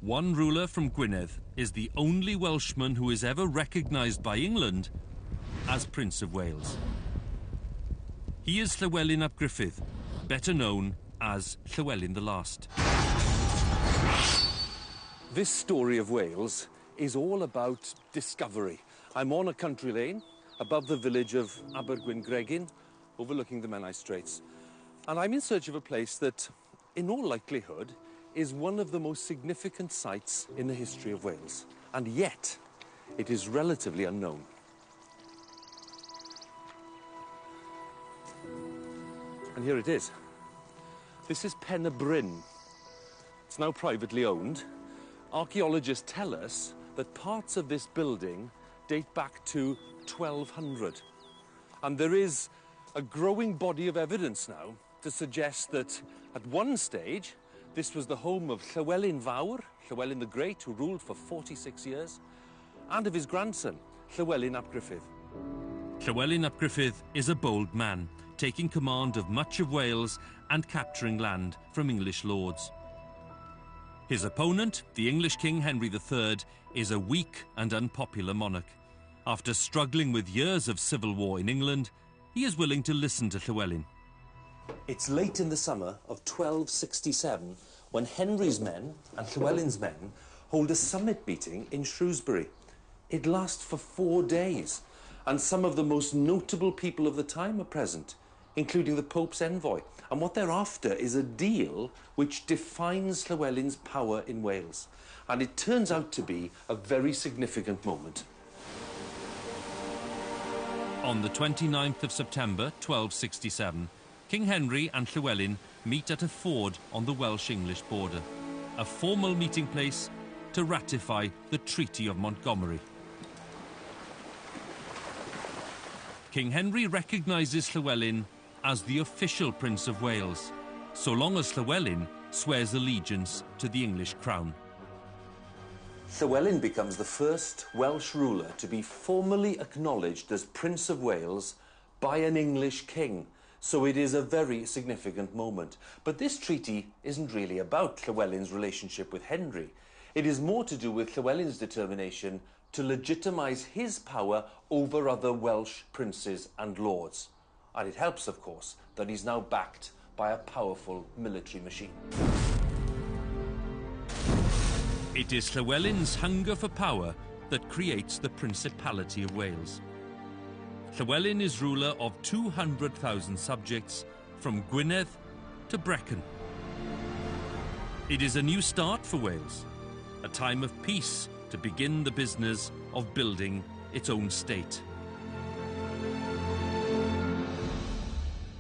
One ruler from Gwynedd is the only Welshman who is ever recognised by England as Prince of Wales. He is Llywelyn ap Gruffydd, better known as Llywelyn the Last. This story of Wales is all about discovery. I'm on a country lane above the village of Abergwyn-Gregin, overlooking the Menai Straits. And I'm in search of a place that, in all likelihood, is one of the most significant sites in the history of Wales. And yet, it is relatively unknown. And here it is. This is Pen y Bryn. It's now privately owned. Archaeologists tell us that parts of this building date back to 1200. And there is a growing body of evidence now to suggest that at one stage, this was the home of Llywelyn Fawr, Llywelyn the Great, who ruled for 46 years, and of his grandson, Llywelyn ap Gruffydd. Llywelyn ap Gruffydd is a bold man, taking command of much of Wales and capturing land from English lords. His opponent, the English King Henry III, is a weak and unpopular monarch. After struggling with years of civil war in England, he is willing to listen to Llywelyn. It's late in the summer of 1267 when Henry's men and Llywelyn's men hold a summit meeting in Shrewsbury. It lasts for 4 days, and some of the most notable people of the time are present, including the Pope's envoy. And what they're after is a deal which defines Llywelyn's power in Wales. And it turns out to be a very significant moment. On the 29th of September 1267, King Henry and Llywelyn meet at a ford on the Welsh-English border, a formal meeting place to ratify the Treaty of Montgomery. King Henry recognises Llywelyn as the official Prince of Wales, so long as Llywelyn swears allegiance to the English crown. Llywelyn becomes the first Welsh ruler to be formally acknowledged as Prince of Wales by an English king. So it is a very significant moment. But this treaty isn't really about Llywelyn's relationship with Henry. It is more to do with Llywelyn's determination to legitimise his power over other Welsh princes and lords. And it helps, of course, that he's now backed by a powerful military machine. It is Llywelyn's hunger for power that creates the Principality of Wales. Llywelyn is ruler of 200,000 subjects from Gwynedd to Brecon. It is a new start for Wales, a time of peace to begin the business of building its own state.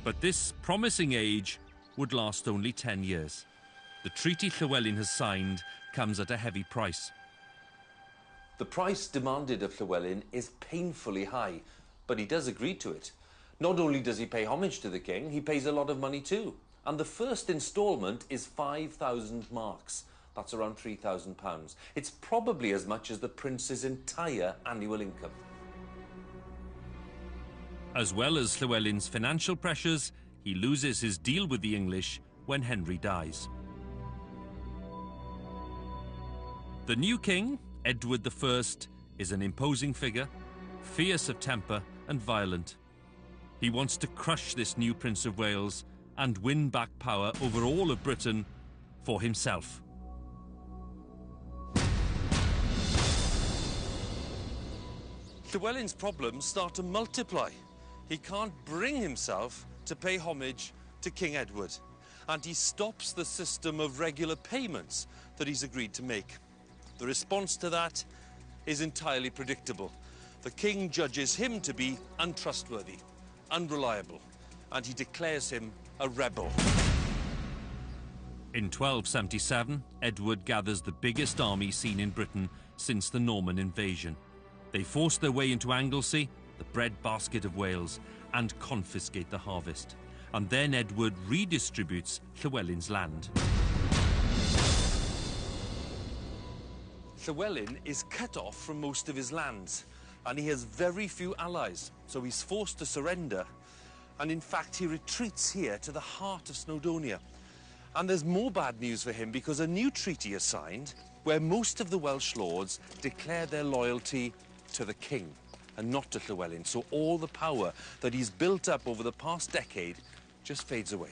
But this promising age would last only 10 years. The treaty Llywelyn has signed comes at a heavy price. The price demanded of Llywelyn is painfully high, but he does agree to it. Not only does he pay homage to the king, he pays a lot of money too. And the first instalment is 5,000 marks. That's around £3,000. It's probably as much as the prince's entire annual income. As well as Llywelyn's financial pressures, he loses his deal with the English when Henry dies. The new king, Edward I, is an imposing figure, fierce of temper and violent. He wants to crush this new Prince of Wales and win back power over all of Britain for himself. Llywelyn's problems start to multiply. He can't bring himself to pay homage to King Edward, and he stops the system of regular payments that he's agreed to make. The response to that is entirely predictable. The king judges him to be untrustworthy, unreliable, and he declares him a rebel. In 1277, Edward gathers the biggest army seen in Britain since the Norman invasion. They force their way into Anglesey, the breadbasket of Wales, and confiscate the harvest. And then Edward redistributes Llywelyn's land. Llywelyn is cut off from most of his lands, and he has very few allies, so he's forced to surrender. And in fact, he retreats here to the heart of Snowdonia. And there's more bad news for him because a new treaty is signed where most of the Welsh lords declare their loyalty to the king and not to Llywelyn. So all the power that he's built up over the past decade just fades away.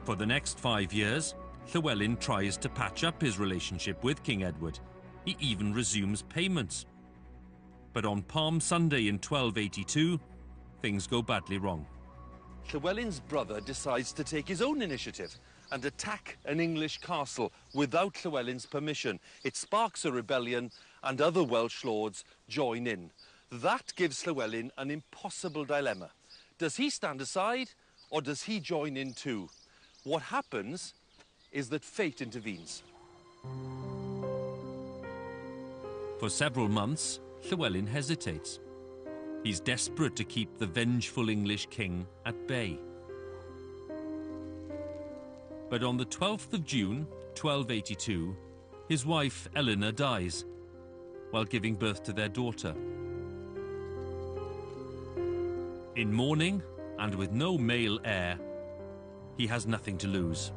For the next 5 years, Llywelyn tries to patch up his relationship with King Edward. He even resumes payments. But on Palm Sunday in 1282, things go badly wrong. Llywelyn's brother decides to take his own initiative and attack an English castle without Llywelyn's permission. It sparks a rebellion and other Welsh lords join in. That gives Llywelyn an impossible dilemma. Does he stand aside or does he join in too? What happens is that fate intervenes. For several months, Llywelyn hesitates. He's desperate to keep the vengeful English king at bay. But on the 12th of June, 1282, his wife Eleanor dies while giving birth to their daughter. In mourning and with no male heir, he has nothing to lose.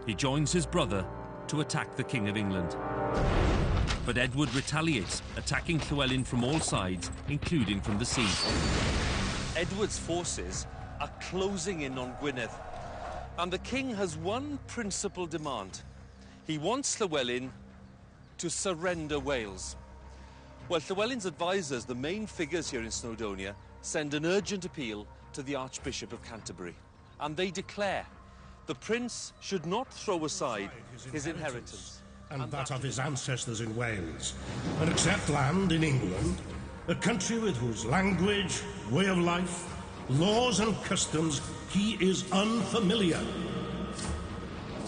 He joins his brother to attack the King of England. But Edward retaliates, attacking Llywelyn from all sides, including from the sea. Edward's forces are closing in on Gwynedd, and the king has one principal demand. He wants Llywelyn to surrender Wales. Well, Llywelyn's advisors, the main figures here in Snowdonia, send an urgent appeal to the Archbishop of Canterbury, and they declare the prince should not throw aside his inheritance and that of his ancestors in Wales, and accept land in England, a country with whose language, way of life, laws and customs he is unfamiliar.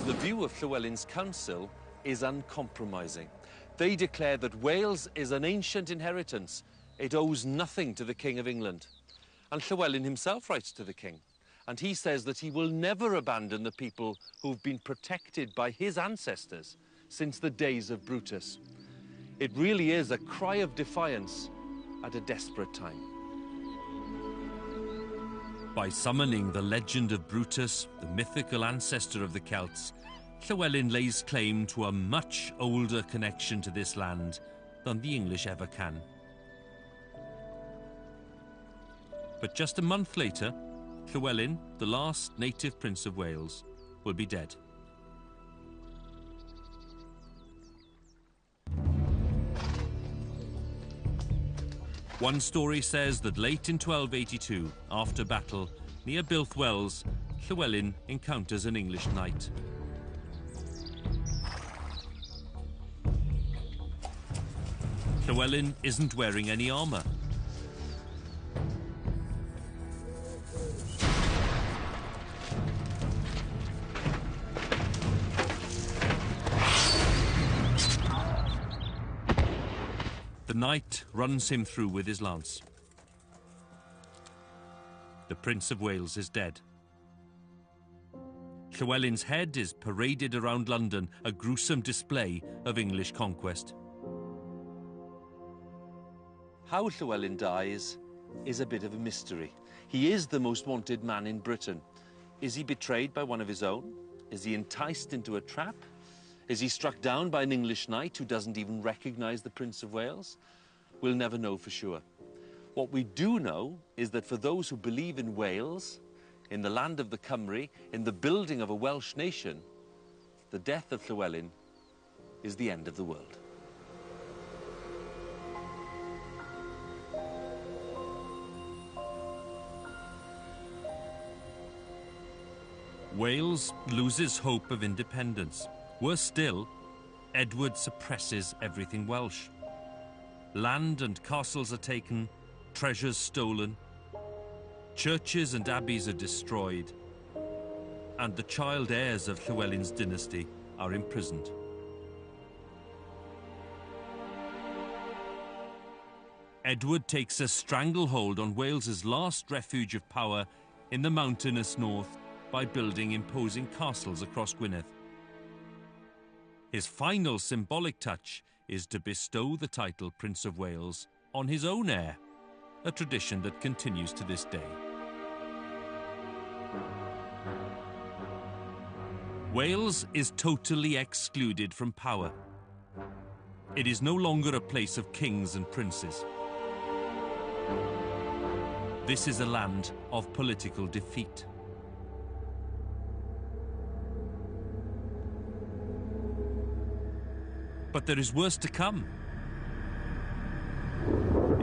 The view of Llywelyn's council is uncompromising. They declare that Wales is an ancient inheritance. It owes nothing to the King of England. And Llywelyn himself writes to the king, and he says that he will never abandon the people who've been protected by his ancestors since the days of Brutus. It really is a cry of defiance at a desperate time. By summoning the legend of Brutus, the mythical ancestor of the Celts, Llywelyn lays claim to a much older connection to this land than the English ever can. But just a month later, Llywelyn, the last native Prince of Wales, will be dead. One story says that late in 1282, after battle, near Builth Wells, Llywelyn encounters an English knight. Llywelyn isn't wearing any armour. The knight runs him through with his lance. The Prince of Wales is dead. Llywelyn's head is paraded around London, a gruesome display of English conquest. How Llywelyn dies is a bit of a mystery. He is the most wanted man in Britain. Is he betrayed by one of his own? Is he enticed into a trap? Is he struck down by an English knight who doesn't even recognise the Prince of Wales? We'll never know for sure. What we do know is that for those who believe in Wales, in the land of the Cymry, in the building of a Welsh nation, the death of Llywelyn is the end of the world. Wales loses hope of independence. Worse still, Edward suppresses everything Welsh. Land and castles are taken, treasures stolen, churches and abbeys are destroyed, and the child heirs of Llywelyn's dynasty are imprisoned. Edward takes a stranglehold on Wales's last refuge of power in the mountainous north by building imposing castles across Gwynedd. His final symbolic touch is to bestow the title Prince of Wales on his own heir, a tradition that continues to this day. Wales is totally excluded from power. It is no longer a place of kings and princes. This is a land of political defeat. But there is worse to come.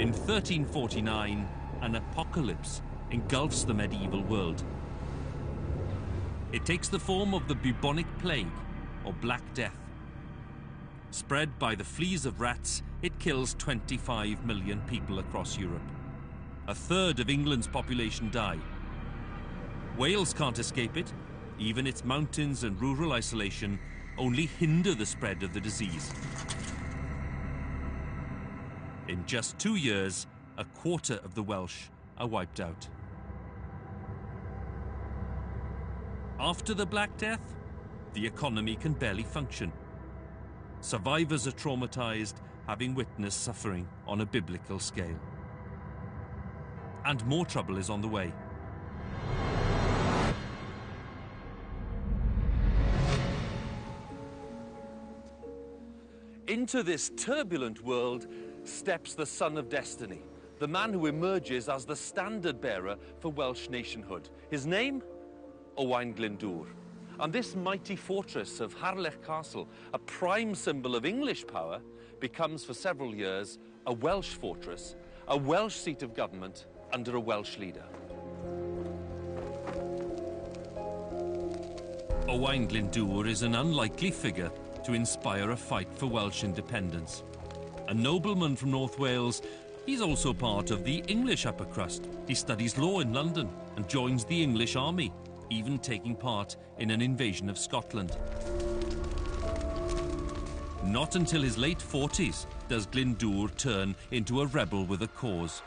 In 1349, an apocalypse engulfs the medieval world. It takes the form of the bubonic plague, or Black Death. Spread by the fleas of rats, it kills 25 million people across Europe. A third of England's population die. Wales can't escape it. Even its mountains and rural isolation only hinder the spread of the disease. In just 2 years, a quarter of the Welsh are wiped out. After the Black Death, the economy can barely function. Survivors are traumatized, having witnessed suffering on a biblical scale. And more trouble is on the way. Into this turbulent world steps the son of destiny, the man who emerges as the standard bearer for Welsh nationhood. His name? Owain Glyndŵr. And this mighty fortress of Harlech Castle, a prime symbol of English power, becomes for several years a Welsh fortress, a Welsh seat of government under a Welsh leader. Owain Glyndŵr is an unlikely figure to inspire a fight for Welsh independence. A nobleman from North Wales, he's also part of the English upper crust. He studies law in London and joins the English army, even taking part in an invasion of Scotland. Not until his late 40s does Glyndŵr turn into a rebel with a cause.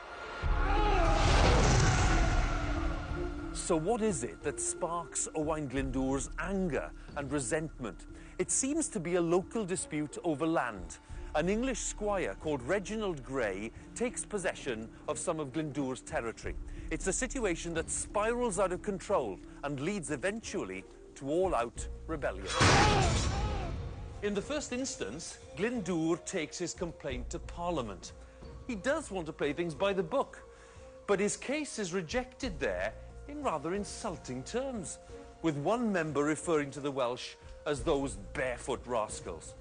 So what is it that sparks Owain Glyndŵr's anger and resentment? It seems to be a local dispute over land. An English squire called Reginald Grey takes possession of some of Glyndŵr's territory. It's a situation that spirals out of control and leads eventually to all-out rebellion. In the first instance, Glyndŵr takes his complaint to Parliament. He does want to play things by the book, but his case is rejected there in rather insulting terms, with one member referring to the Welsh as those barefoot rascals.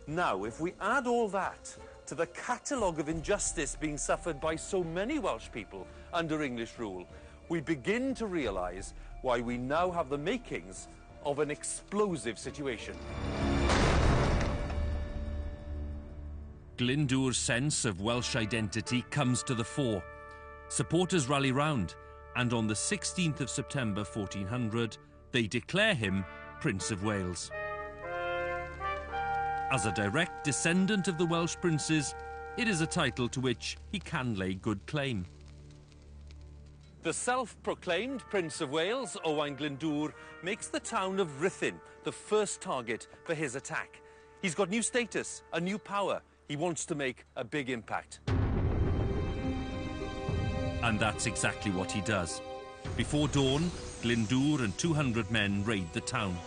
Now, if we add all that to the catalogue of injustice being suffered by so many Welsh people under English rule, we begin to realise why we now have the makings of an explosive situation. Glyndŵr's sense of Welsh identity comes to the fore. Supporters rally round, and on the 16th of September 1400, they declare him Prince of Wales. As a direct descendant of the Welsh princes, it is a title to which he can lay good claim. The self-proclaimed Prince of Wales, Owain Glyndŵr, makes the town of Rhuthun the first target for his attack. He's got new status, a new power. He wants to make a big impact. And that's exactly what he does. Before dawn, Glyndŵr and 200 men raid the town.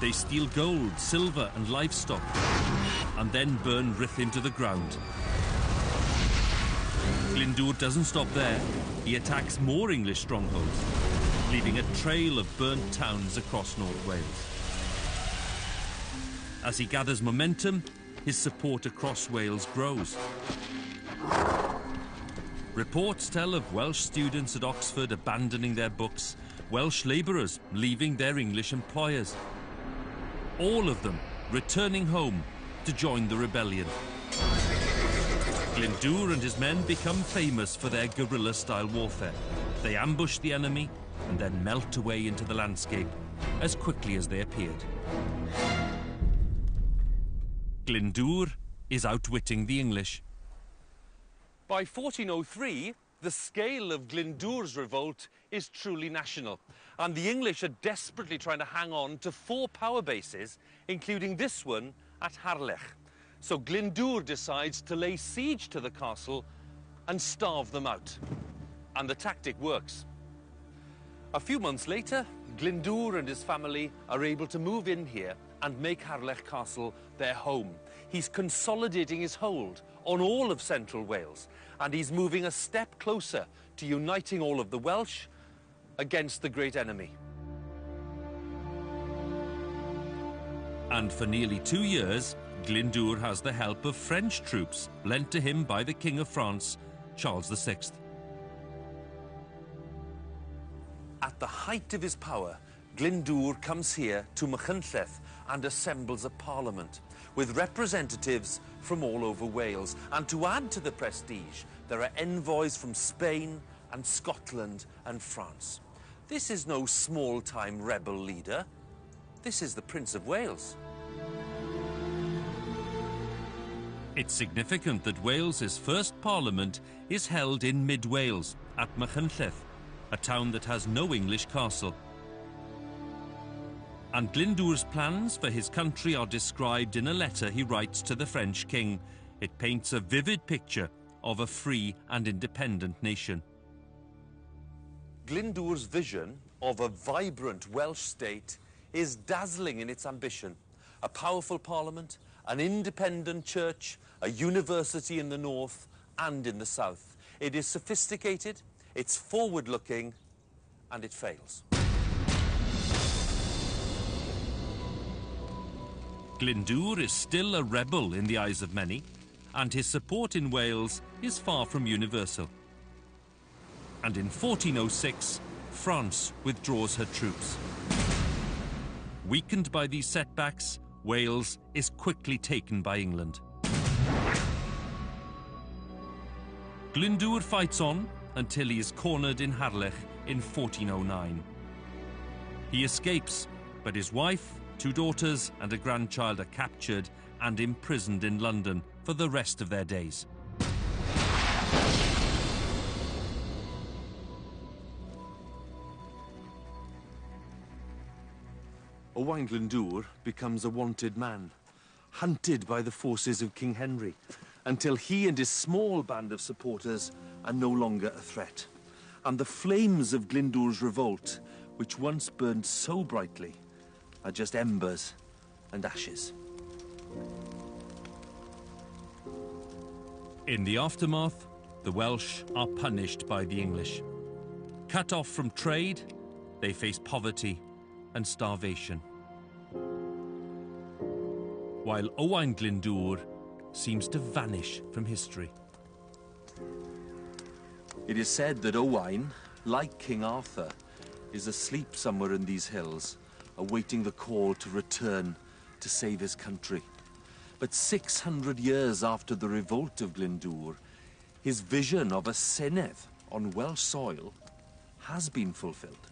They steal gold, silver and livestock, and then burn Rhuthun to the ground. Glyndŵr doesn't stop there. He attacks more English strongholds, leaving a trail of burnt towns across North Wales. As he gathers momentum, his support across Wales grows. Reports tell of Welsh students at Oxford abandoning their books, Welsh labourers leaving their English employers. All of them returning home to join the rebellion. Glyndŵr and his men become famous for their guerrilla-style warfare. They ambush the enemy and then melt away into the landscape as quickly as they appeared. Glyndŵr is outwitting the English. By 1403, the scale of Glyndŵr's revolt is truly national, and the English are desperately trying to hang on to 4 power bases, including this one at Harlech. So Glyndŵr decides to lay siege to the castle and starve them out. And the tactic works. A few months later, Glyndŵr and his family are able to move in here and make Harlech Castle their home. He's consolidating his hold on all of central Wales, and he's moving a step closer to uniting all of the Welsh against the great enemy. And for nearly 2 years, Glyndŵr has the help of French troops lent to him by the King of France, Charles VI. At the height of his power, Glyndŵr comes here to Machynlleth and assembles a parliament with representatives from all over Wales. And to add to the prestige, there are envoys from Spain and Scotland and France. This is no small-time rebel leader. This is the Prince of Wales. It's significant that Wales's first parliament is held in mid-Wales, at Machynlleth, a town that has no English castle. And Glyndŵr's plans for his country are described in a letter he writes to the French king. It paints a vivid picture of a free and independent nation. Glyndŵr's vision of a vibrant Welsh state is dazzling in its ambition. A powerful parliament, an independent church, a university in the north and in the south. It is sophisticated, it's forward-looking, and it fails. Glyndŵr is still a rebel in the eyes of many, and his support in Wales is far from universal. And in 1406, France withdraws her troops. Weakened by these setbacks, Wales is quickly taken by England. Glyndŵr fights on until he is cornered in Harlech in 1409. He escapes, but his wife, 2 daughters and a grandchild are captured and imprisoned in London for the rest of their days. Owain Glyndŵr becomes a wanted man, hunted by the forces of King Henry, until he and his small band of supporters are no longer a threat. And the flames of Glyndŵr's revolt, which once burned so brightly, are just embers and ashes. In the aftermath, the Welsh are punished by the English. Cut off from trade, they face poverty and starvation. While Owain Glyndŵr seems to vanish from history. It is said that Owain, like King Arthur, is asleep somewhere in these hills, awaiting the call to return to save his country. But 600 years after the revolt of Glyndŵr, his vision of a Senedd on Welsh soil has been fulfilled.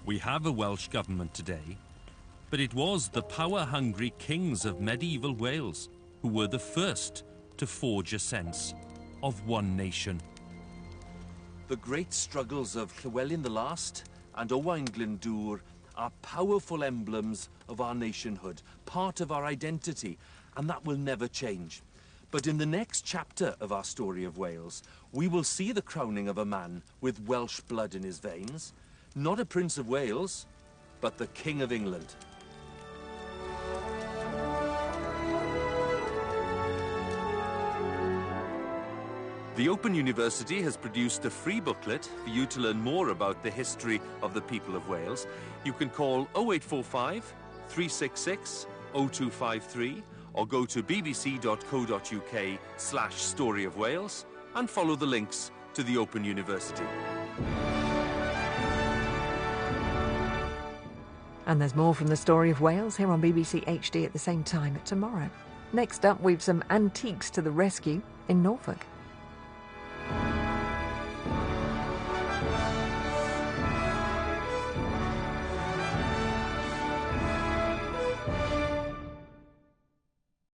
We have a Welsh government today, but it was the power-hungry kings of medieval Wales who were the first to forge a sense of one nation. The great struggles of Llywelyn the Last and Owain Glyndŵr are powerful emblems of our nationhood, part of our identity, and that will never change. But in the next chapter of our story of Wales, we will see the crowning of a man with Welsh blood in his veins, not a Prince of Wales, but the King of England. The Open University has produced a free booklet for you to learn more about the history of the people of Wales. You can call 0845 366 0253 or go to bbc.co.uk/Story of Wales and follow the links to the Open University. And there's more from the Story of Wales here on BBC HD at the same time tomorrow. Next up, we've some antiques to the rescue in Norfolk.